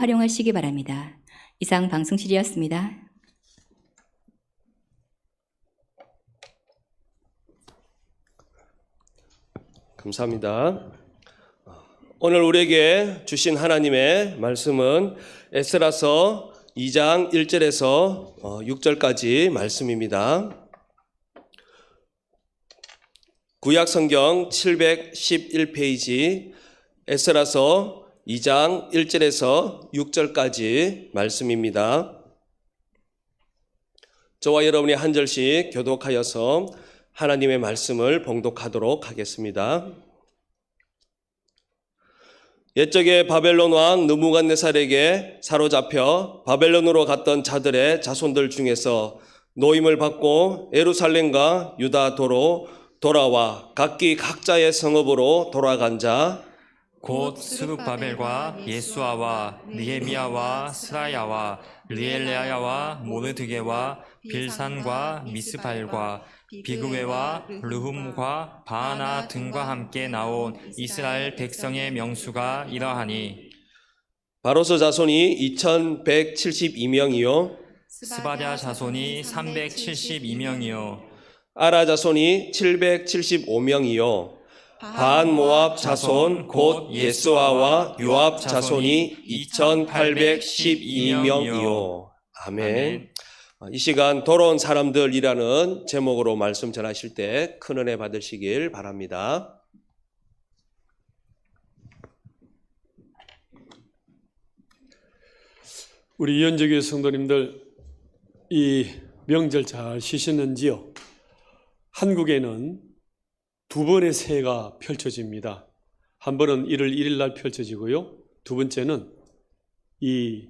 활용하시기 바랍니다. 이상 방송실이었습니다. 감사합니다. 오늘 우리에게 주신 하나님의 말씀은 에스라서 2장 1절에서 6절까지 말씀입니다. 구약성경 711페이지 에스라서 2장 1절에서 6절까지 말씀입니다. 저와 여러분이 한 절씩 교독하여서 하나님의 말씀을 봉독하도록 하겠습니다. 옛적에 바벨론 왕 느부갓네살에게 사로잡혀 바벨론으로 갔던 자들의 자손들 중에서 노임을 받고 예루살렘과 유다도로 돌아와 각기 각자의 성읍으로 돌아간 자 곧 스룹바벨과 예수아와 느헤미야와 스라야와 리엘레야와 모르드게와 빌산과 미스발과 비그웨와 르훔과 바하나 등과 함께 나온 이스라엘 백성의 명수가 이러하니 바로스 자손이 2172명이요 스바랴 자손이 372명이요 아라 자손이 775명이요 반 모압 자손 곧 예수아와 요압 자손이 2812명이요. 아멘. 이 시간 돌아온 사람들이라는 제목으로 말씀 전하실 때 큰 은혜 받으시길 바랍니다. 우리 이현재교회 성도님들, 이 명절 잘 쉬셨는지요? 한국에는 두 번의 새해가 펼쳐집니다. 한 번은 1월 1일 날 펼쳐지고요. 두 번째는 이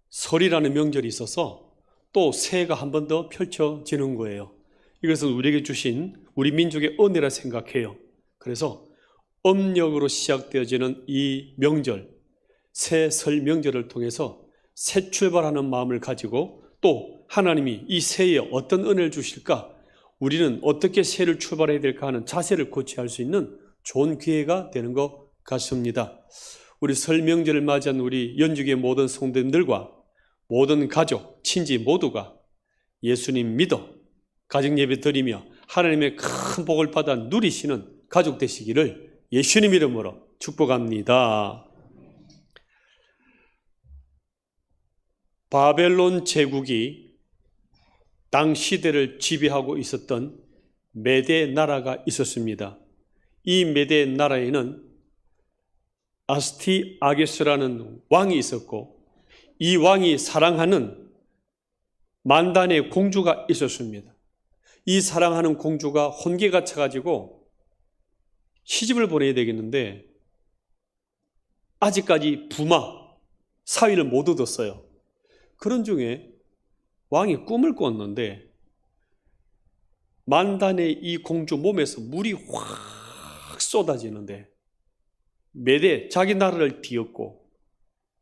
설이라는 명절이 있어서 또 새해가 한 번 더 펼쳐지는 거예요. 이것은 우리에게 주신 우리 민족의 은혜라 생각해요. 그래서 음력으로 시작되어지는 이 명절, 새 설 명절을 통해서 새 출발하는 마음을 가지고 또 하나님이 이 새해에 어떤 은혜를 주실까, 우리는 어떻게 새해를 출발해야 될까 하는 자세를 고취할 수 있는 좋은 기회가 되는 것 같습니다. 우리 설 명절을 맞이한 우리 연주교의 모든 성도님들과 모든 가족, 친지 모두가 예수님 믿어 가정 예배 드리며 하나님의 큰 복을 받아 누리시는 가족 되시기를 예수님 이름으로 축복합니다. 바벨론 제국이 당 시대를 지배하고 있었던 메대 나라가 있었습니다. 이 메대 나라에는 아스티아게스라는 왕이 있었고 이 왕이 사랑하는 만단의 공주가 있었습니다. 이 사랑하는 공주가 혼계가 차가지고 시집을 보내야 되겠는데 아직까지 부마, 사위를 못 얻었어요. 그런 중에 왕이 꿈을 꿨는데 만단의 이 공주 몸에서 물이 확 쏟아지는데 메대, 자기 나라를 뒤엎고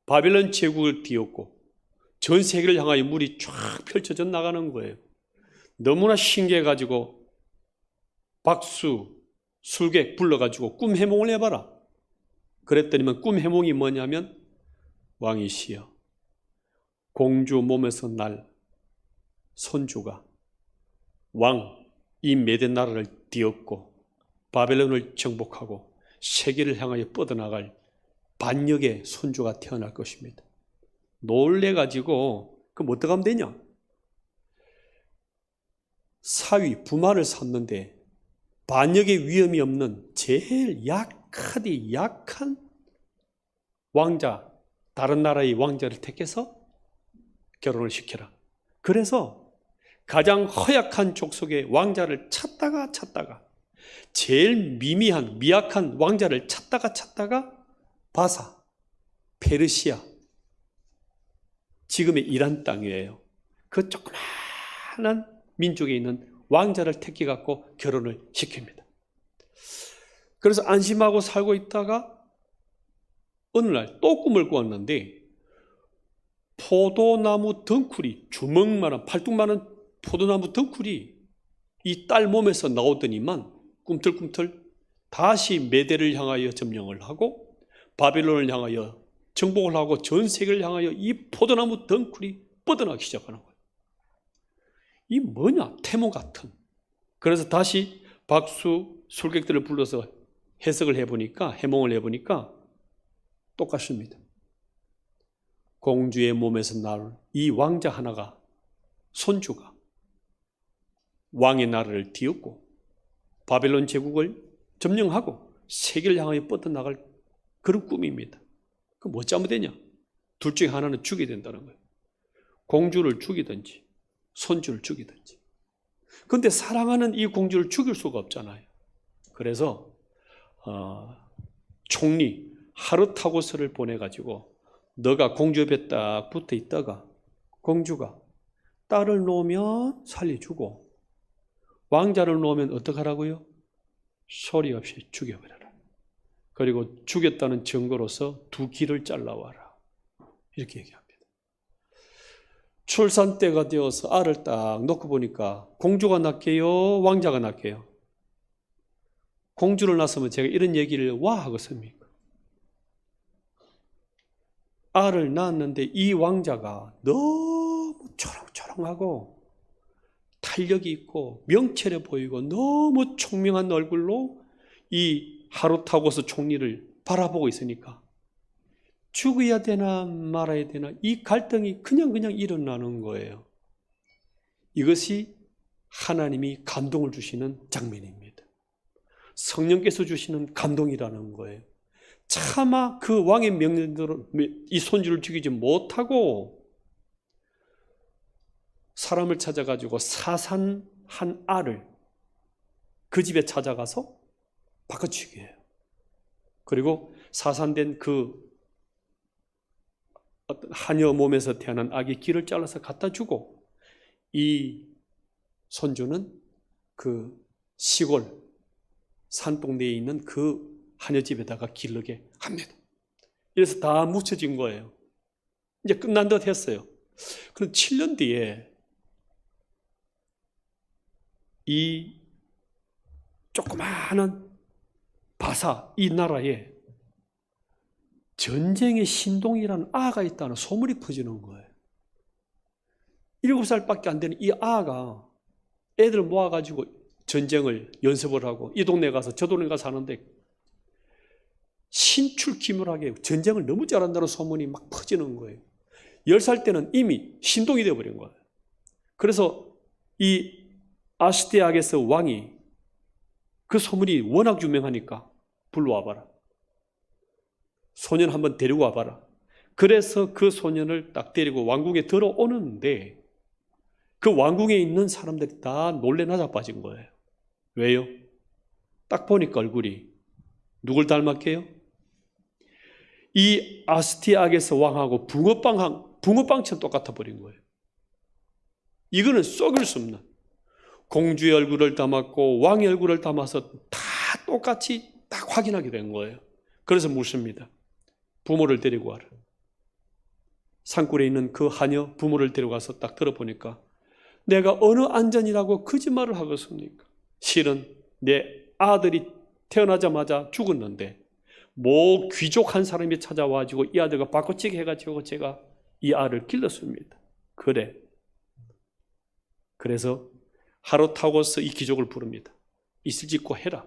바벨론 제국을 뒤엎고 전 세계를 향하여 물이 쫙 펼쳐져 나가는 거예요. 너무나 신기해가지고 박수, 술객 불러가지고 꿈 해몽을 해봐라. 그랬더니만 꿈 해몽이 뭐냐면 왕이시여, 공주 몸에서 날 손주가 왕 이 메대 나라를 뒤엎고 바벨론을 정복하고 세계를 향하여 뻗어나갈 반역의 손주가 태어날 것입니다. 놀래가지고 그럼 어떡하면 되냐? 사위, 부마를 샀는데 반역의 위험이 없는 제일 약한 왕자, 다른 나라의 왕자를 택해서 결혼을 시켜라. 그래서 가장 허약한 족속의 왕자를 찾다가 제일 미미한 미약한 왕자를 찾다가 바사, 페르시아, 지금의 이란 땅이에요. 그 조그마한 민족에 있는 왕자를 택해 갖고 결혼을 시킵니다. 그래서 안심하고 살고 있다가 어느 날 또 꿈을 꾸었는데 포도나무 덩쿨이, 주먹만한 팔뚝만한 포도나무 덩쿨이 이 딸 몸에서 나오더니만 꿈틀꿈틀 다시 메대를 향하여 점령을 하고 바벨론을 향하여 정복을 하고 전 세계를 향하여 이 포도나무 덩쿨이 뻗어나기 시작하는 거예요. 이 뭐냐? 태모 같은. 그래서 다시 박수 술객들을 불러서 해석을 해보니까, 해몽을 해보니까 똑같습니다. 공주의 몸에서 나올 이 왕자 하나가, 손주가 왕의 나라를 뒤엎고 바벨론 제국을 점령하고 세계를 향하여 뻗어나갈 그런 꿈입니다. 그럼 뭐 잘못되냐? 둘 중에 하나는 죽여야 된다는 거예요. 공주를 죽이든지 손주를 죽이든지. 그런데 사랑하는 이 공주를 죽일 수가 없잖아요. 그래서 총리 하르타고스를 보내가지고 너가 공주 옆에 딱 붙어 있다가 공주가 딸을 놓으면 살려주고 왕자를 놓으면 어떡하라고요? 소리 없이 죽여버려라. 그리고 죽였다는 증거로서 두 귀를 잘라와라. 이렇게 얘기합니다. 출산 때가 되어서 알을 딱 놓고 보니까 공주가 낫게요? 왕자가 낫게요? 공주를 낳았으면 제가 이런 얘기를 와 하겠습니까? 알을 낳았는데 이 왕자가 너무 초롱초롱하고 탄력이 있고 명철해 보이고 너무 총명한 얼굴로 이 하르타고스 총리를 바라보고 있으니까 죽어야 되나 말아야 되나 이 갈등이 그냥 일어나는 거예요. 이것이 하나님이 감동을 주시는 장면입니다. 성령께서 주시는 감동이라는 거예요. 차마 그 왕의 명령대로 이 손주를 죽이지 못하고 사람을 찾아가지고 사산한 알을 그 집에 찾아가서 바꿔치기 해요. 그리고 사산된 그 하녀 몸에서 태어난 아기 귀를 잘라서 갖다 주고 이 손주는 그 시골 산동네에 있는 그 하녀 집에다가 기르게 합니다. 이래서 다 묻혀진 거예요. 이제 끝난 듯 했어요. 그럼 7년 뒤에 이 조그마한 바사 이 나라에 전쟁의 신동이라는 아가 있다는 소문이 퍼지는 거예요. 7살밖에 안 되는 이 아가 애들 모아가지고 전쟁을 연습을 하고 이 동네 가서 저 동네 가서 하는데 신출귀몰하게 전쟁을 너무 잘한다는 소문이 막 퍼지는 거예요. 10살 때는 이미 신동이 되어버린 거예요. 그래서 이 아스티아게스 왕이 그 소문이 워낙 유명하니까 불러와 봐라. 소년 한번 데리고 와봐라. 그래서 그 소년을 딱 데리고 왕궁에 들어오는데 그 왕궁에 있는 사람들이 다 놀래 나자빠진 거예요. 왜요? 딱 보니까 얼굴이 누굴 닮았게요? 이 아스티아게스 왕하고 붕어빵처럼 똑같아 버린 거예요. 이거는 속일 수 없는 공주의 얼굴을 담았고 왕의 얼굴을 담아서 다 똑같이 딱 확인하게 된 거예요. 그래서 묻습니다. 부모를 데리고 와라. 산골에 있는 그 하녀 부모를 데려가서 딱 들어보니까 내가 어느 안전이라고 거짓말을 하겠습니까? 실은 내 아들이 태어나자마자 죽었는데 모 귀족 한 사람이 찾아와가지고 이 아들과 바꿔치기 해가지고 제가 이 아를 길렀습니다. 그래. 그래서 하르타고스 이 귀족을 부릅니다. 이슬 짓고 해라.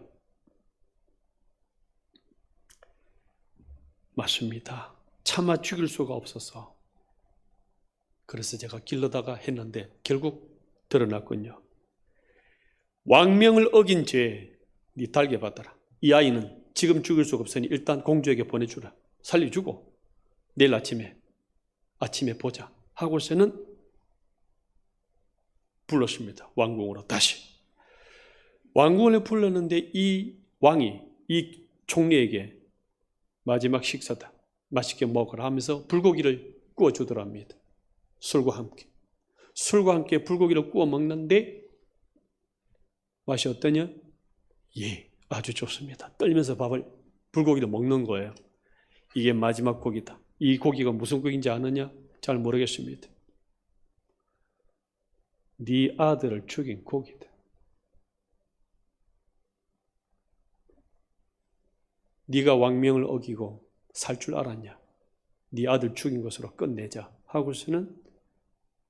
맞습니다. 차마 죽일 수가 없어서 그래서 제가 길러다가 했는데 결국 드러났군요. 왕명을 어긴 죄 네 달게 받아라. 이 아이는 지금 죽일 수가 없으니 일단 공주에게 보내주라. 살려주고 내일 아침에 보자 하고서는 불렀습니다. 왕궁으로 다시. 왕궁을 불렀는데 이 왕이 이 총리에게 마지막 식사다. 맛있게 먹으라 하면서 불고기를 구워주더랍니다. 술과 함께. 술과 함께 불고기를 구워 먹는데 맛이 어떠냐? 예, 아주 좋습니다. 떨면서 불고기를 먹는 거예요. 이게 마지막 고기다. 이 고기가 무슨 고기인지 아느냐? 잘 모르겠습니다. 네 아들을 죽인 고기다. 네가 왕명을 어기고 살 줄 알았냐? 네 아들 죽인 것으로 끝내자 하고서는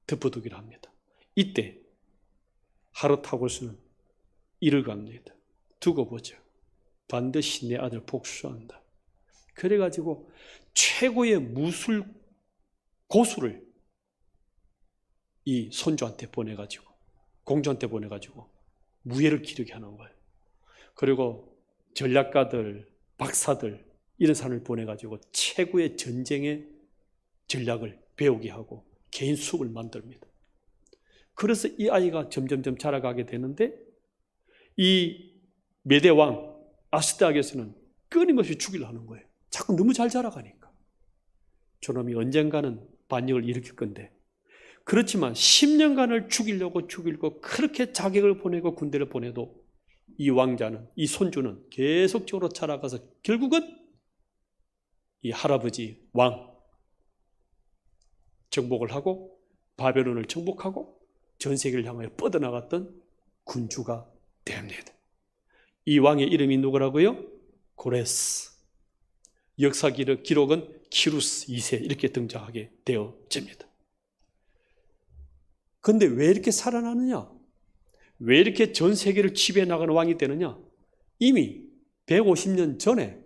덮어두기를 합니다. 이때 하롯하고서는 이를 갑니다. 두고 보자. 반드시 내 아들 복수한다. 그래가지고 최고의 무술 고수를 이 손주한테 보내가지고 공주한테 보내가지고 무예를 기르게 하는 거예요. 그리고 전략가들, 박사들 이런 사람을 보내가지고 최고의 전쟁의 전략을 배우게 하고 개인 수업을 만듭니다. 그래서 이 아이가 점점점 자라가게 되는데 이 메대 왕 아스다학에서는 끊임없이 죽이려 하는 거예요. 자꾸 너무 잘 자라가니까. 저놈이 언젠가는 반역을 일으킬 건데, 그렇지만 10년간을 죽이려고 그렇게 자객을 보내고 군대를 보내도 이 왕자는, 이 손주는 계속적으로 자라가서 결국은 이 할아버지 왕 정복을 하고 바벨론을 정복하고 전 세계를 향하여 뻗어나갔던 군주가 됩니다. 이 왕의 이름이 누구라고요? 고레스. 역사 기록은 키루스 2세 이렇게 등장하게 되어집니다. 그런데 왜 이렇게 살아나느냐? 왜 이렇게 전 세계를 지배해 나가는 왕이 되느냐? 이미 150년 전에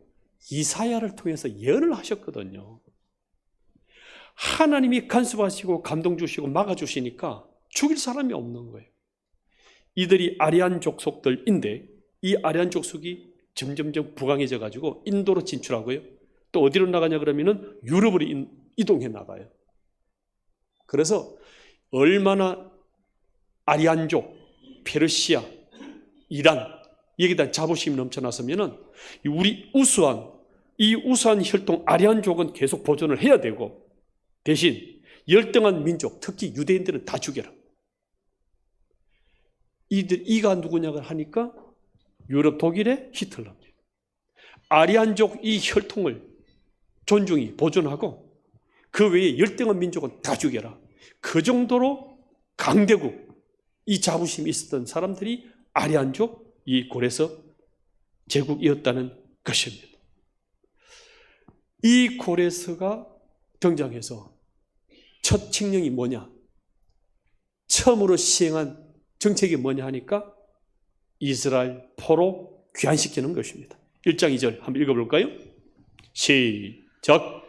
이사야를 통해서 예언을 하셨거든요. 하나님이 간섭하시고 감동 주시고 막아주시니까 죽일 사람이 없는 거예요. 이들이 아리안 족속들인데 이 아리안 족속이 점점점 부강해져 가지고 인도로 진출하고요. 또 어디로 나가냐 그러면은 유럽으로 이동해 나가요. 그래서 얼마나 아리안족, 페르시아, 이란 여기다 자부심이 넘쳐났으면은 우리 우수한 혈통 아리안족은 계속 보존을 해야 되고 대신 열등한 민족, 특히 유대인들은 다 죽여라. 이가 누구냐고 하니까 유럽 독일의 히틀러입니다. 아리안족 이 혈통을 존중히 보존하고 그 외에 열등한 민족은 다 죽여라. 그 정도로 강대국, 이 자부심이 있었던 사람들이 아리안족 이 고레스 제국이었다는 것입니다. 이 고레스가 등장해서 첫 칙령이 뭐냐? 처음으로 시행한 정책이 뭐냐 하니까 이스라엘 포로 귀환시키는 것입니다. 1장 2절 한번 읽어볼까요? 시작.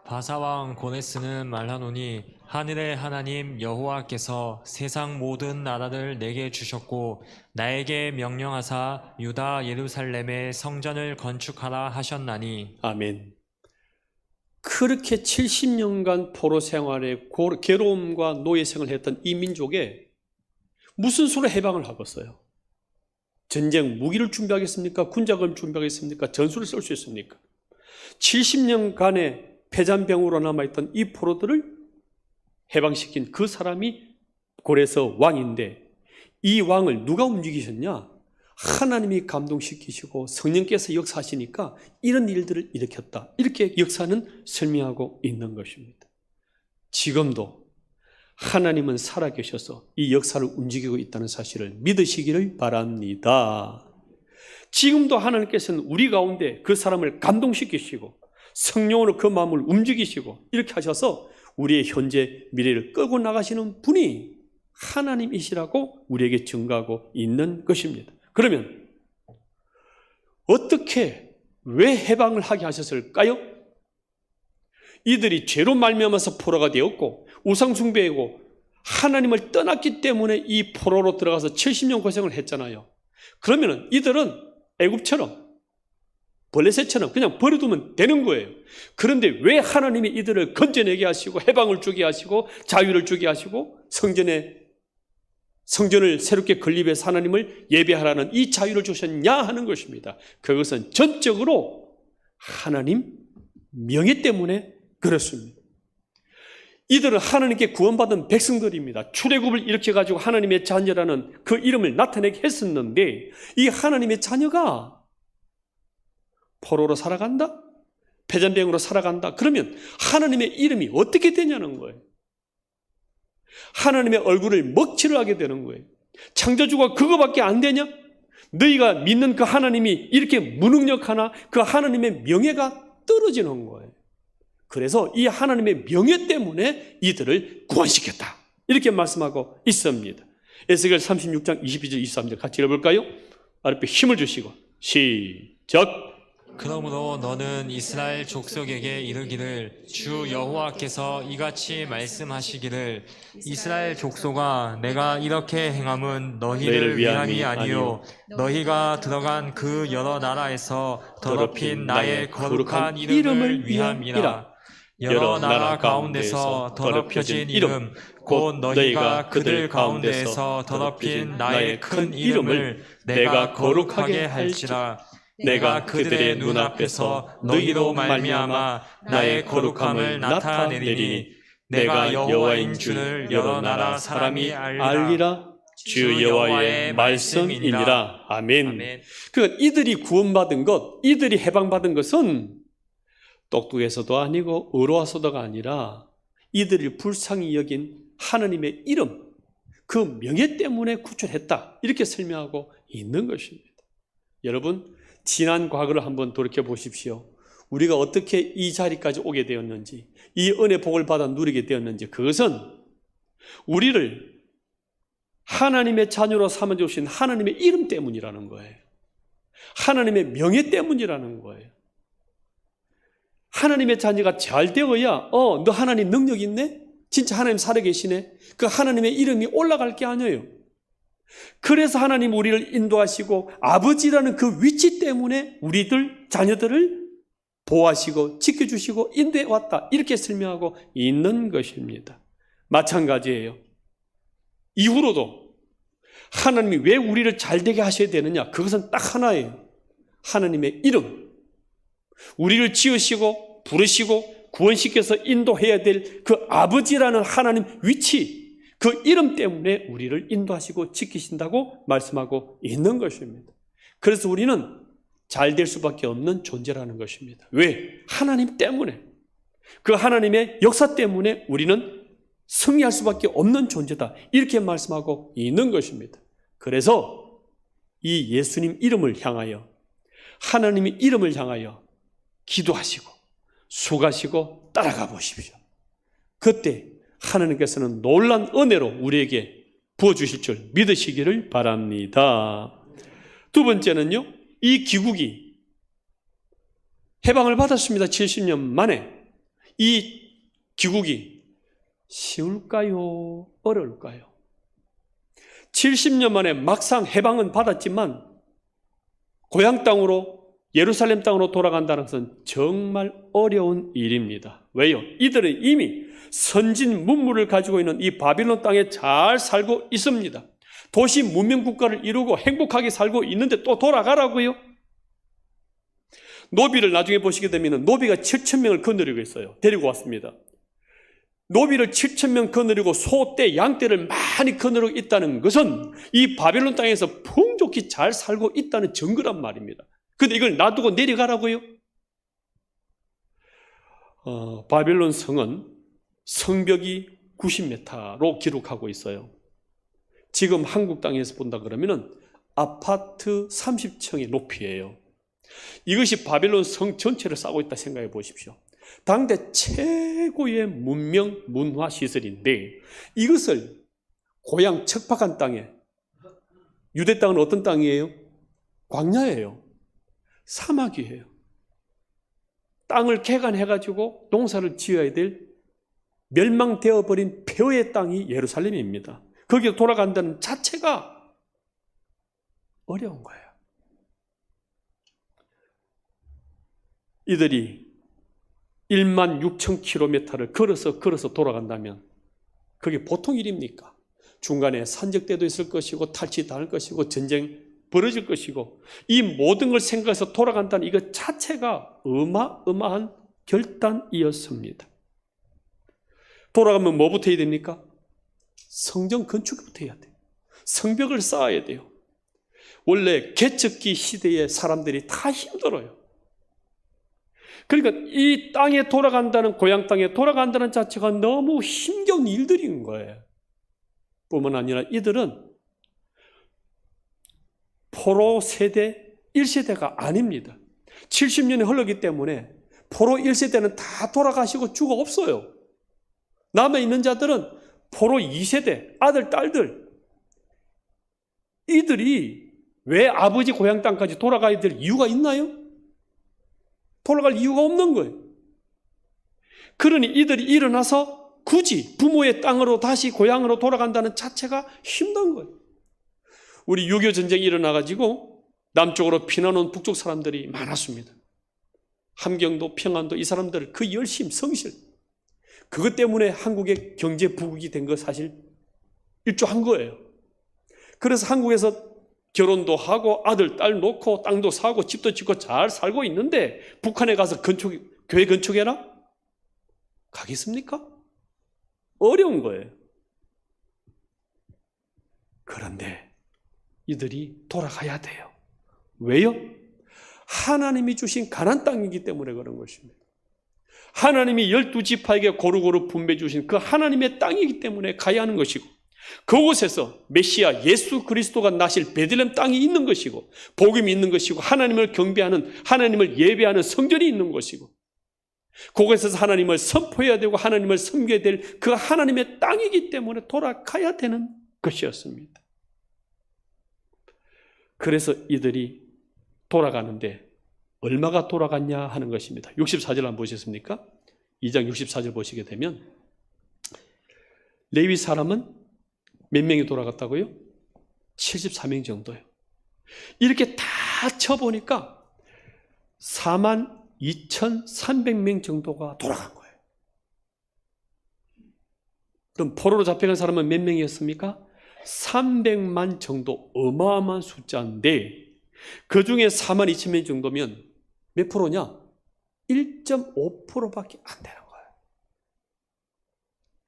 바사왕 고네스는 말하노니 하늘의 하나님 여호와께서 세상 모든 나라를 내게 주셨고 나에게 명령하사 유다 예루살렘의 성전을 건축하라 하셨나니. 아멘. 그렇게 70년간 포로 생활에 괴로움과 노예생을 했던 이 민족에 무슨 수로 해방을 하겠어요? 전쟁 무기를 준비하겠습니까? 군자금을 준비하겠습니까? 전술을 쓸 수 있습니까? 70년간의 패잔병으로 남아있던 이 포로들을 해방시킨 그 사람이 고레스 왕인데 이 왕을 누가 움직이셨냐? 하나님이 감동시키시고 성령께서 역사하시니까 이런 일들을 일으켰다. 이렇게 역사는 설명하고 있는 것입니다. 지금도 하나님은 살아계셔서 이 역사를 움직이고 있다는 사실을 믿으시기를 바랍니다. 지금도 하나님께서는 우리 가운데 그 사람을 감동시키시고 성령으로 그 마음을 움직이시고 이렇게 하셔서 우리의 현재 미래를 끌고 나가시는 분이 하나님이시라고 우리에게 증거하고 있는 것입니다. 그러면 어떻게 왜 해방을 하게 하셨을까요? 이들이 죄로 말미암아서 포로가 되었고 우상숭배이고 하나님을 떠났기 때문에 이 포로로 들어가서 70년 고생을 했잖아요. 그러면 이들은 애굽처럼 블레셋처럼 그냥 버려두면 되는 거예요. 그런데 왜 하나님이 이들을 건져내게 하시고 해방을 주게 하시고 자유를 주게 하시고 성전을 새롭게 건립해서 하나님을 예배하라는 이 자유를 주셨냐 하는 것입니다. 그것은 전적으로 하나님 명예 때문에 그렇습니다. 이들은 하나님께 구원받은 백성들입니다. 출애굽을 일으켜가지고 하나님의 자녀라는 그 이름을 나타내게 했었는데 이 하나님의 자녀가 포로로 살아간다? 패잔병으로 살아간다? 그러면 하나님의 이름이 어떻게 되냐는 거예요. 하나님의 얼굴을 먹칠을 하게 되는 거예요. 창조주가 그거밖에 안 되냐? 너희가 믿는 그 하나님이 이렇게 무능력하나 그 하나님의 명예가 떨어지는 거예요. 그래서 이 하나님의 명예 때문에 이들을 구원시켰다. 이렇게 말씀하고 있습니다. 에스겔 36장 22절 23절 같이 읽어볼까요? 아랫배 힘을 주시고 시작. 그러므로 너는 이스라엘 족속에게 이르기를 주 여호와께서 이같이 말씀하시기를 이스라엘 족속아 내가 이렇게 행함은 너희를 위함이 아니요 너희가 들어간 그 여러 나라에서 더럽힌 나의 거룩한 이름을 위함이라. 여러 나라 가운데서 더럽혀진 이름 곧 너희가 그들 가운데에서 더럽힌 나의 큰 이름을 내가 거룩하게 할지라. 내가 그들의 눈앞에서 너희로 말미암아 나의 거룩함을 나타내리니 내가 여호와인 줄을 여러 나라 사람이 알리라. 주 여호와의 말씀이니라. 아멘. 그러니까 이들이 구원받은 것, 이들이 해방받은 것은 똑똑해서도 아니고 의로워서도가 아니라 이들을 불쌍히 여긴 하나님의 이름, 그 명예 때문에 구출했다. 이렇게 설명하고 있는 것입니다. 여러분, 지난 과거를 한번 돌이켜 보십시오. 우리가 어떻게 이 자리까지 오게 되었는지, 이 은혜 복을 받아 누리게 되었는지, 그것은 우리를 하나님의 자녀로 삼아주신 하나님의 이름 때문이라는 거예요. 하나님의 명예 때문이라는 거예요. 하나님의 자녀가 잘 되어야 너 하나님 능력 있네? 진짜 하나님 살아계시네? 그 하나님의 이름이 올라갈 게 아니에요. 그래서 하나님 우리를 인도하시고 아버지라는 그 위치 때문에 우리들 자녀들을 보호하시고 지켜주시고 인도해 왔다. 이렇게 설명하고 있는 것입니다. 마찬가지예요. 이후로도 하나님이 왜 우리를 잘되게 하셔야 되느냐? 그것은 딱 하나예요. 하나님의 이름. 우리를 지으시고 부르시고 구원시켜서 인도해야 될 그 아버지라는 하나님 위치, 그 이름 때문에 우리를 인도하시고 지키신다고 말씀하고 있는 것입니다. 그래서 우리는 잘 될 수밖에 없는 존재라는 것입니다. 왜? 하나님 때문에. 그 하나님의 역사 때문에 우리는 승리할 수밖에 없는 존재다. 이렇게 말씀하고 있는 것입니다. 그래서 이 예수님 이름을 향하여, 하나님의 이름을 향하여 기도하시고 수고하시고 따라가 보십시오. 그때 하나님께서는 놀라운 은혜로 우리에게 부어주실 줄 믿으시기를 바랍니다. 두 번째는요, 이 기국이 해방을 받았습니다. 70년 만에. 이 기국이 쉬울까요? 어려울까요? 70년 만에 막상 해방은 받았지만 고향 땅으로, 예루살렘 땅으로 돌아간다는 것은 정말 어려운 일입니다. 왜요? 이들은 이미 선진 문물을 가지고 있는 이 바빌론 땅에 잘 살고 있습니다. 도시 문명 국가를 이루고 행복하게 살고 있는데 또 돌아가라고요? 노비를 나중에 보시게 되면 노비가 7,000명을 거느리고 있어요. 데리고 왔습니다. 노비를 7,000명 거느리고 소떼, 양떼를 많이 거느리고 있다는 것은 이 바빌론 땅에서 풍족히 잘 살고 있다는 증거란 말입니다. 근데 이걸 놔두고 내려가라고요? 바빌론 성은 성벽이 90m로 기록하고 있어요. 지금 한국 땅에서 본다 그러면은 아파트 30층의 높이예요. 이것이 바빌론 성 전체를 싸고 있다 생각해 보십시오. 당대 최고의 문명 문화 시설인데 이것을 고향 척박한 땅에, 유대 땅은 어떤 땅이에요? 광야예요. 사막이에요. 땅을 개간해가지고 농사를 지어야 될 멸망되어 버린 폐허의 땅이 예루살렘입니다. 거기에 돌아간다는 자체가 어려운 거예요. 이들이 16,000km를 걸어서 돌아간다면 그게 보통 일입니까? 중간에 산적대도 있을 것이고 탈취 당할 것이고 전쟁 벌어질 것이고 이 모든 걸 생각해서 돌아간다는 이것 자체가 어마어마한 결단이었습니다. 돌아가면 뭐부터 해야 됩니까? 성전 건축부터 해야 돼요. 성벽을 쌓아야 돼요. 원래 개척기 시대의 사람들이 다 힘들어요. 그러니까 이 땅에 돌아간다는, 고향 땅에 돌아간다는 자체가 너무 힘겨운 일들인 거예요. 뿐만 아니라 이들은 포로 세대 1세대가 아닙니다. 70년이 흘렀기 때문에 포로 1세대는 다 돌아가시고 죽어 없어요. 남아있는 자들은 포로 2세대, 아들, 딸들. 이들이 왜 아버지 고향 땅까지 돌아가야 될 이유가 있나요? 돌아갈 이유가 없는 거예요. 그러니 이들이 일어나서 굳이 부모의 땅으로 다시 고향으로 돌아간다는 자체가 힘든 거예요. 우리 6.25 전쟁이 일어나가지고 남쪽으로 피난 온 북쪽 사람들이 많았습니다. 함경도, 평안도 이 사람들 그 열심, 성실. 그것 때문에 한국의 경제 부국이 된 거 사실 일조한 거예요. 그래서 한국에서 결혼도 하고 아들, 딸 놓고 땅도 사고 집도 짓고 잘 살고 있는데 북한에 가서 교회 건축해라? 가겠습니까? 어려운 거예요. 그런데 이들이 돌아가야 돼요. 왜요? 하나님이 주신 가나안 땅이기 때문에 그런 것입니다. 하나님이 12지파에게 고루고루 분배 주신 그 하나님의 땅이기 때문에 가야 하는 것이고 그곳에서 메시아 예수 그리스도가 나실 베들레헴 땅이 있는 것이고 복음이 있는 것이고 하나님을 경배하는 하나님을 예배하는 성전이 있는 것이고 그곳에서 하나님을 선포해야 되고 하나님을 섬겨야 될 그 하나님의 땅이기 때문에 돌아가야 되는 것이었습니다. 그래서 이들이 돌아가는데 얼마가 돌아갔냐 하는 것입니다. 64절 한번 보셨습니까? 2장 64절 보시게 되면 레위 사람은 몇 명이 돌아갔다고요? 74명 정도요. 이렇게 다 쳐보니까 42,300명 정도가 돌아간 거예요. 그럼 포로로 잡혀간 사람은 몇 명이었습니까? 300만 정도, 어마어마한 숫자인데 그 중에 42,000명 정도면 몇 프로냐? 1.5%밖에 안 되는 거예요.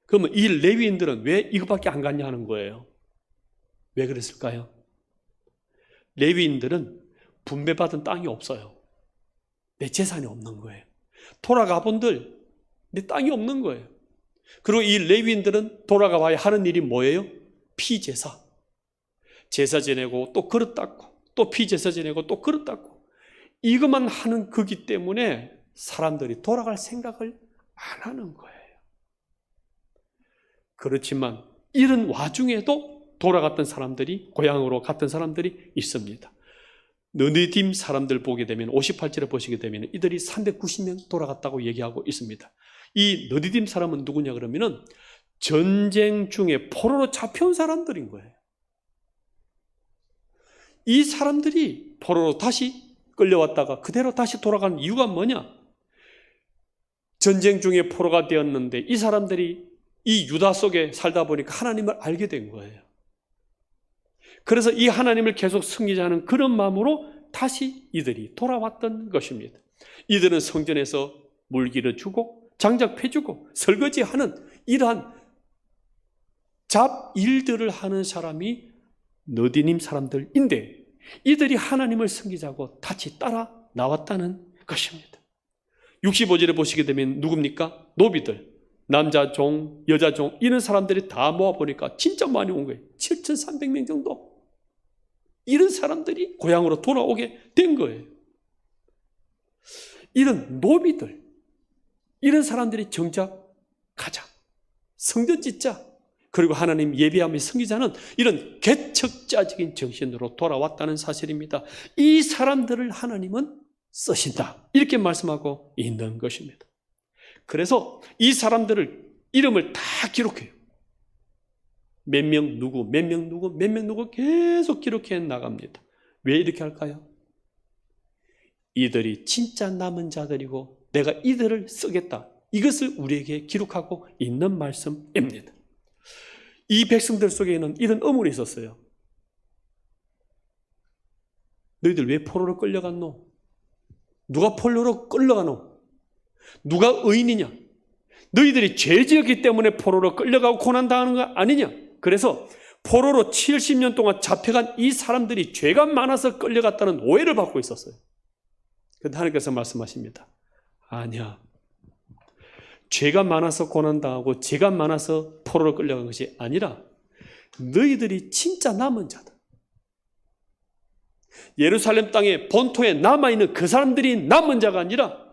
그러면 이 레위인들은 왜 이것밖에 안 갔냐 하는 거예요. 왜 그랬을까요? 레위인들은 분배받은 땅이 없어요. 내 재산이 없는 거예요. 돌아가 본들 내 땅이 없는 거예요. 그리고 이 레위인들은 돌아가 봐야 하는 일이 뭐예요? 피제사. 제사 지내고 또 그릇 닦고 또 피제사 지내고 또 그릇 닦고 이것만 하는 거기 때문에 사람들이 돌아갈 생각을 안 하는 거예요. 그렇지만 이런 와중에도 돌아갔던 사람들이 고향으로 갔던 사람들이 있습니다. 느디딤 사람들 보게 되면 58절에 보시게 되면 이들이 390명 돌아갔다고 얘기하고 있습니다. 이 느디딤 사람은 누구냐 그러면은 전쟁 중에 포로로 잡혀온 사람들인 거예요. 이 사람들이 포로로 다시 끌려왔다가 그대로 다시 돌아간 이유가 뭐냐? 전쟁 중에 포로가 되었는데 이 사람들이 이 유다 속에 살다 보니까 하나님을 알게 된 거예요. 그래서 이 하나님을 계속 섬기자는 그런 마음으로 다시 이들이 돌아왔던 것입니다. 이들은 성전에서 물기를 주고 장작패주고 설거지하는 이러한 잡일들을 하는 사람이 느디딤 사람들인데 이들이 하나님을 섬기자고 같이 따라 나왔다는 것입니다. 65절에 보시게 되면 누굽니까? 노비들, 남자 종, 여자 종 이런 사람들이 다 모아보니까 진짜 많이 온 거예요. 7,300명 정도. 이런 사람들이 고향으로 돌아오게 된 거예요. 이런 노비들, 이런 사람들이 정작 가자, 성전 짓자, 그리고 하나님 예배하며 섬기자는 이런 개척자적인 정신으로 돌아왔다는 사실입니다. 이 사람들을 하나님은 쓰신다. 이렇게 말씀하고 있는 것입니다. 그래서 이 사람들을 이름을 다 기록해요. 몇 명 누구, 몇 명 누구, 몇 명 누구 계속 기록해 나갑니다. 왜 이렇게 할까요? 이들이 진짜 남은 자들이고 내가 이들을 쓰겠다. 이것을 우리에게 기록하고 있는 말씀입니다. 이 백성들 속에는 이런 어물이 있었어요. 너희들 왜 포로로 끌려갔노? 누가 포로로 끌려가노? 누가 의인이냐? 너희들이 죄 지었기 때문에 포로로 끌려가고 고난당하는 거 아니냐? 그래서 포로로 70년 동안 잡혀간 이 사람들이 죄가 많아서 끌려갔다는 오해를 받고 있었어요. 그런데 하나님께서 말씀하십니다. 아니야. 죄가 많아서 고난당하고 죄가 많아서 포로로 끌려간 것이 아니라 너희들이 진짜 남은 자다. 예루살렘 땅에 본토에 남아있는 그 사람들이 남은 자가 아니라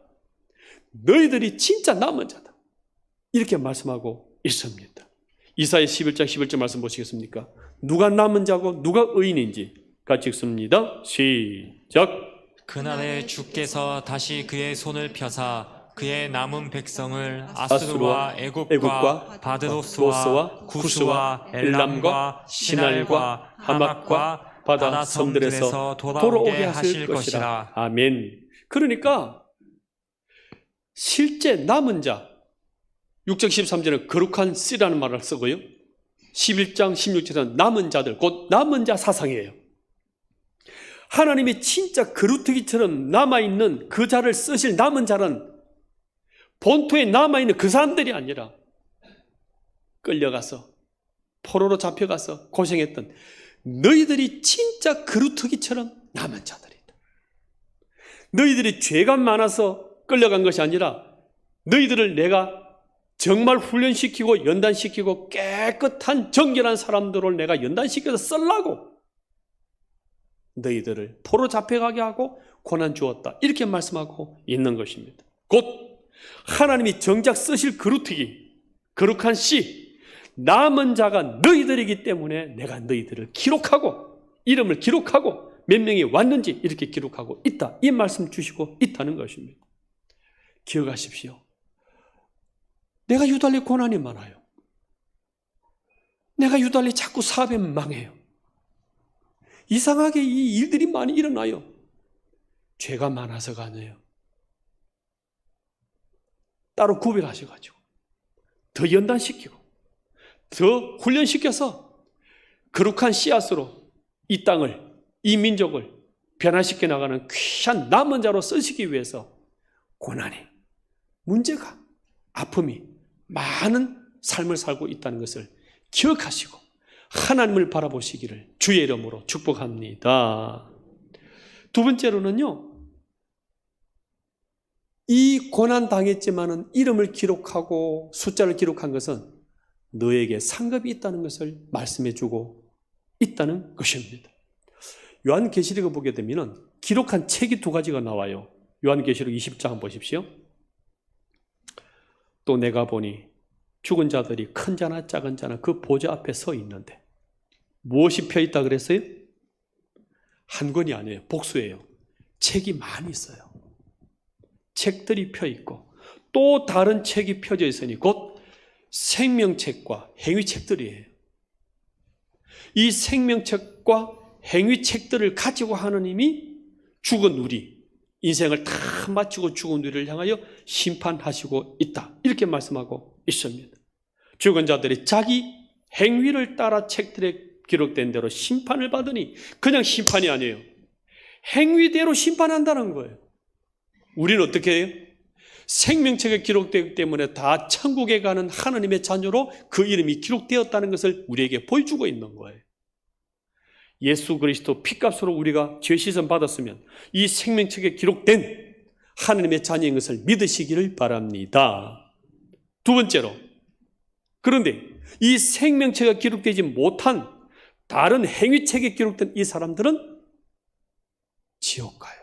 너희들이 진짜 남은 자다. 이렇게 말씀하고 있습니다. 이사야 11장 11절 말씀 보시겠습니까? 누가 남은 자고 누가 의인인지 같이 읽습니다. 시작. 그날에 주께서 다시 그의 손을 펴사 그의 남은 백성을 아수르와 애굽과 바드로스와 구스와 엘람과 시날과 하막과 바다 섬들에서 돌아오게 하실 것이라. 아멘. 그러니까 실제 남은 자 6장 13절은 거룩한 씨라는 말을 쓰고요. 11장 16절은 남은 자들, 곧 남은 자 사상이에요. 하나님이 진짜 그루터기처럼 남아있는 그 자를 쓰실 남은 자는 본토에 남아있는 그 사람들이 아니라 끌려가서 포로로 잡혀가서 고생했던 너희들이 진짜 그루터기처럼 남은 자들이다. 너희들이 죄가 많아서 끌려간 것이 아니라 너희들을 내가 정말 훈련시키고 연단시키고 깨끗한 정결한 사람들을 내가 연단시켜서 쓰려고 너희들을 포로 잡혀가게 하고 고난 주었다. 이렇게 말씀하고 있는 것입니다. 곧 하나님이 정작 쓰실 그루터기, 거룩한 씨, 남은 자가 너희들이기 때문에 내가 너희들을 기록하고 이름을 기록하고 몇 명이 왔는지 이렇게 기록하고 있다. 이 말씀 주시고 있다는 것입니다. 기억하십시오. 내가 유달리 고난이 많아요. 내가 유달리 자꾸 사업에 망해요. 이상하게 이 일들이 많이 일어나요. 죄가 많아서가 아니에요. 따로 구별하셔가지고 더 연단시키고 더 훈련시켜서 거룩한 씨앗으로 이 땅을, 이 민족을 변화시켜 나가는 귀한 남은 자로 쓰시기 위해서 고난이, 문제가, 아픔이 많은 삶을 살고 있다는 것을 기억하시고 하나님을 바라보시기를 주의 이름으로 축복합니다. 두 번째로는요, 이 고난 당했지만은 이름을 기록하고 숫자를 기록한 것은 너에게 상급이 있다는 것을 말씀해 주고 있다는 것입니다. 요한계시록을 보게 되면 기록한 책이 두 가지가 나와요. 요한계시록 20장 한번 보십시오. 또 내가 보니 죽은 자들이 큰 자나 작은 자나 그 보좌 앞에 서 있는데 무엇이 펴 있다 그랬어요? 한 권이 아니에요. 복수예요. 책이 많이 있어요. 책들이 펴 있고 또 다른 책이 펴져 있으니 곧 생명책과 행위책들이에요. 이 생명책과 행위책들을 가지고 하느님이 죽은 우리, 인생을 다 마치고 죽은 우리를 향하여 심판하시고 있다. 이렇게 말씀하고 있습니다. 죽은 자들이 자기 행위를 따라 책들에 기록된 대로 심판을 받으니 그냥 심판이 아니에요. 행위대로 심판한다는 거예요. 우리는 어떻게 해요? 생명책에 기록되기 때문에 다 천국에 가는 하나님의 자녀로 그 이름이 기록되었다는 것을 우리에게 보여주고 있는 거예요. 예수 그리스도 피값으로 우리가 죄 씻음 받았으면 이 생명책에 기록된 하나님의 자녀인 것을 믿으시기를 바랍니다. 두 번째로, 그런데 이 생명책에 기록되지 못한 다른 행위책에 기록된 이 사람들은 지옥 가요.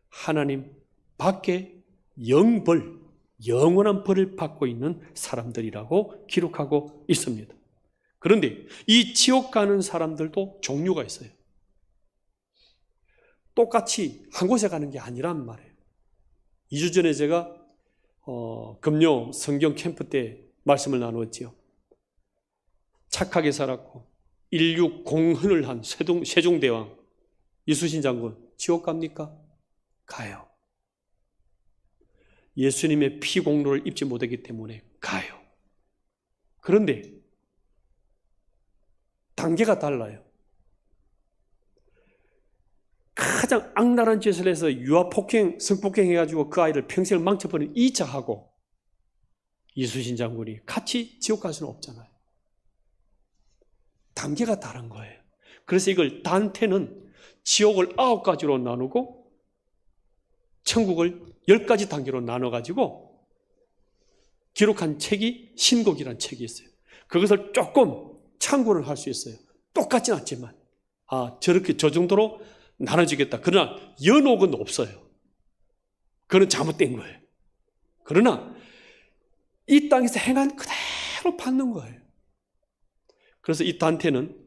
하나님 밖에 영벌, 영원한 벌을 받고 있는 사람들이라고 기록하고 있습니다. 그런데 이 지옥 가는 사람들도 종류가 있어요. 똑같이 한 곳에 가는 게 아니란 말이에요. 2주 전에 제가 금요 성경 캠프 때 말씀을 나누었지요. 착하게 살았고 인류 공헌을 한 세종대왕 이순신 장군 지옥 갑니까? 가요. 예수님의 피공로를 입지 못했기 때문에 가요. 그런데 단계가 달라요. 가장 악랄한 짓을 해서 유아폭행, 성폭행 해가지고 그 아이를 평생을 망쳐버린 이 자하고 이순신 장군이 같이 지옥 갈 수는 없잖아요. 단계가 다른 거예요. 그래서 이걸 단테는 지옥을 9가지로 나누고 천국을 10가지 단계로 나눠가지고 기록한 책이 신곡이라는 책이 있어요. 그것을 조금 참고를 할 수 있어요. 똑같진 않지만 저렇게 저 정도로 나눠지겠다. 그러나 연옥은 없어요. 그건 잘못된 거예요. 그러나 이 땅에서 행한 그대로 받는 거예요. 그래서 이 단테는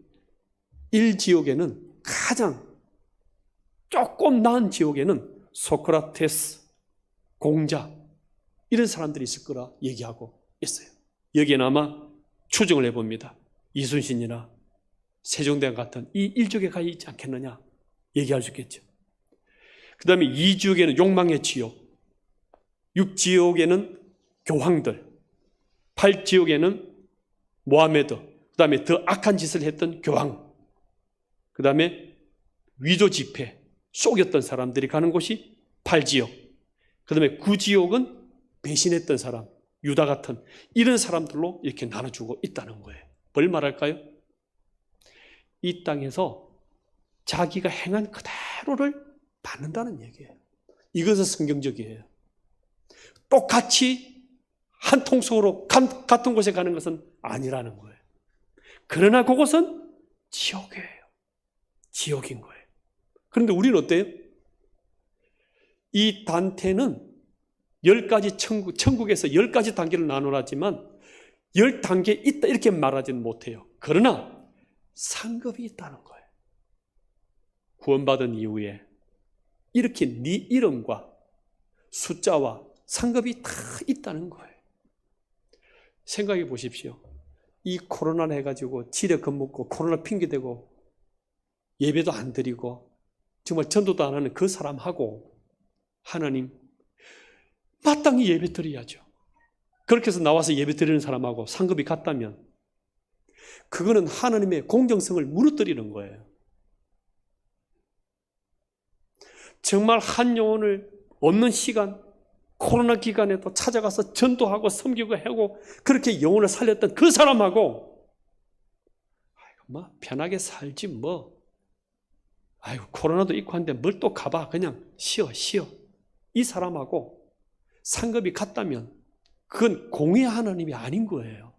1지옥에는 가장 조금 나은 지옥에는 소크라테스, 공자 이런 사람들이 있을 거라 얘기하고 있어요. 여기에는 아마 추정을 해봅니다. 이순신이나 세종대왕 같은 이 1지옥에 가 있지 않겠느냐 얘기할 수 있겠죠. 그 다음에 2지옥에는 욕망의 지옥, 6지옥에는 교황들, 8지옥에는 모하메드, 그 다음에 더 악한 짓을 했던 교황, 그 다음에 위조 지폐, 속였던 사람들이 가는 곳이 8지옥, 그 다음에 9지옥은 배신했던 사람, 유다 같은 이런 사람들로 이렇게 나눠주고 있다는 거예요. 뭘 말할까요? 이 땅에서 자기가 행한 그대로를 받는다는 얘기예요. 이것은 성경적이에요. 똑같이 한 통속으로 같은 곳에 가는 것은 아니라는 거예요. 그러나 그곳은 지옥이에요. 지옥인 거예요. 그런데 우리는 어때요? 이 단테는 10가지 천국에서 10가지 단계를 나누라지만 10단계 있다 이렇게 말하지는 못해요. 그러나 상급이 있다는 거예요. 구원받은 이후에 이렇게 네 이름과 숫자와 상급이 다 있다는 거예요. 생각해 보십시오. 이 코로나를 해가지고 지뢰 겁먹고 코로나 핑계대고 예배도 안 드리고 정말 전도도 안 하는 그 사람하고 하나님 마땅히 예배 드려야죠. 그렇게 해서 나와서 예배 드리는 사람하고 상급이 같다면 그거는 하나님의 공정성을 무너뜨리는 거예요. 정말 한 영혼을 없는 시간 코로나 기간에도 찾아가서 전도하고 섬기고 하고 그렇게 영혼을 살렸던 그 사람하고 뭐 편하게 살지 뭐 아이고 코로나도 있고 한데 뭘 또 가봐 그냥 쉬어 이 사람하고 상급이 같다면 그건 공의 하나님이 아닌 거예요.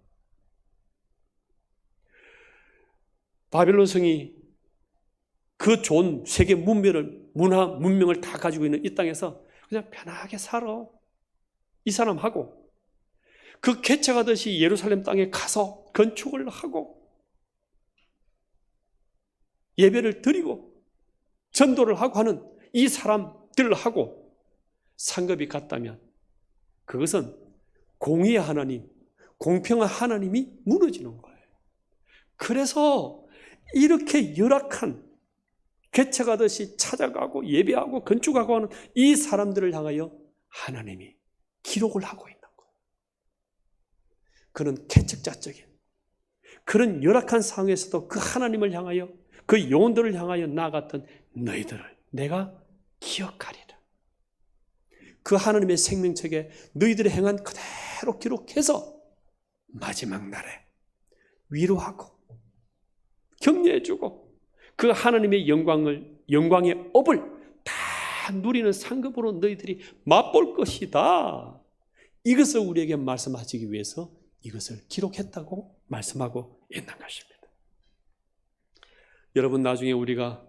바벨론 성이 그 좋은 세계 문명을 다 가지고 있는 이 땅에서 그냥 편하게 살아. 이 사람하고 그 개척하듯이 예루살렘 땅에 가서 건축을 하고 예배를 드리고 전도를 하고 하는 이 사람들하고 상급이 같다면 그것은 공의의 하나님, 공평한 하나님이 무너지는 거예요. 그래서 이렇게 열악한 개척하듯이 찾아가고 예배하고 건축하고 하는 이 사람들을 향하여 하나님이 기록을 하고 있는 거예요. 그런 개척자적인 그런 열악한 상황에서도 그 하나님을 향하여 그 영혼들을 향하여 나아갔던 너희들을 내가 기억하리라. 그 하나님의 생명책에 너희들의 행한 그대로 기록해서 마지막 날에 위로하고 격려해주고 그 하나님의 영광의 업을 다 누리는 상급으로 너희들이 맛볼 것이다. 이것을 우리에게 말씀하시기 위해서 이것을 기록했다고 말씀하고 있는 것입니다. 여러분 나중에 우리가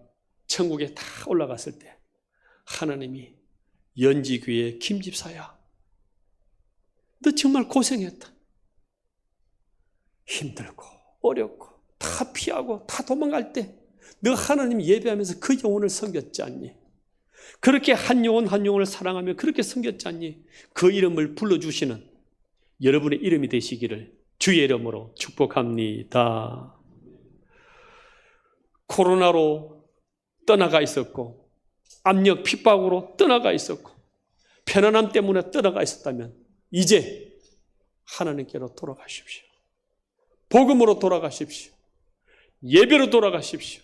천국에 다 올라갔을 때 하나님이 연지교회 김집사야 너 정말 고생했다. 힘들고 어렵고 다 피하고 다 도망갈 때 너 하나님 예배하면서 그 영혼을 섬겼지 않니? 그렇게 한 영혼 한 영혼을 사랑하며 그렇게 섬겼지 않니? 그 이름을 불러주시는 여러분의 이름이 되시기를 주의 이름으로 축복합니다. 코로나로 떠나가 있었고 압력 핍박으로 떠나가 있었고 편안함 때문에 떠나가 있었다면 이제 하나님께로 돌아가십시오. 복음으로 돌아가십시오. 예배로 돌아가십시오.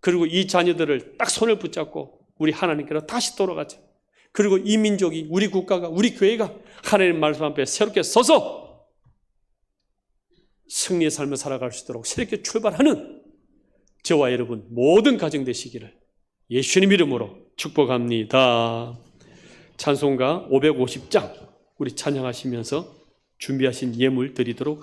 그리고 이 자녀들을 딱 손을 붙잡고 우리 하나님께로 다시 돌아가자. 그리고 이 민족이 우리 국가가 우리 교회가 하나님 말씀 앞에 새롭게 서서 승리의 삶을 살아갈 수 있도록 새롭게 출발하는 저와 여러분 모든 가정 되시기를 예수님 이름으로 축복합니다. 찬송가 550장 우리 찬양하시면서 준비하신 예물 드리도록 하겠습니다.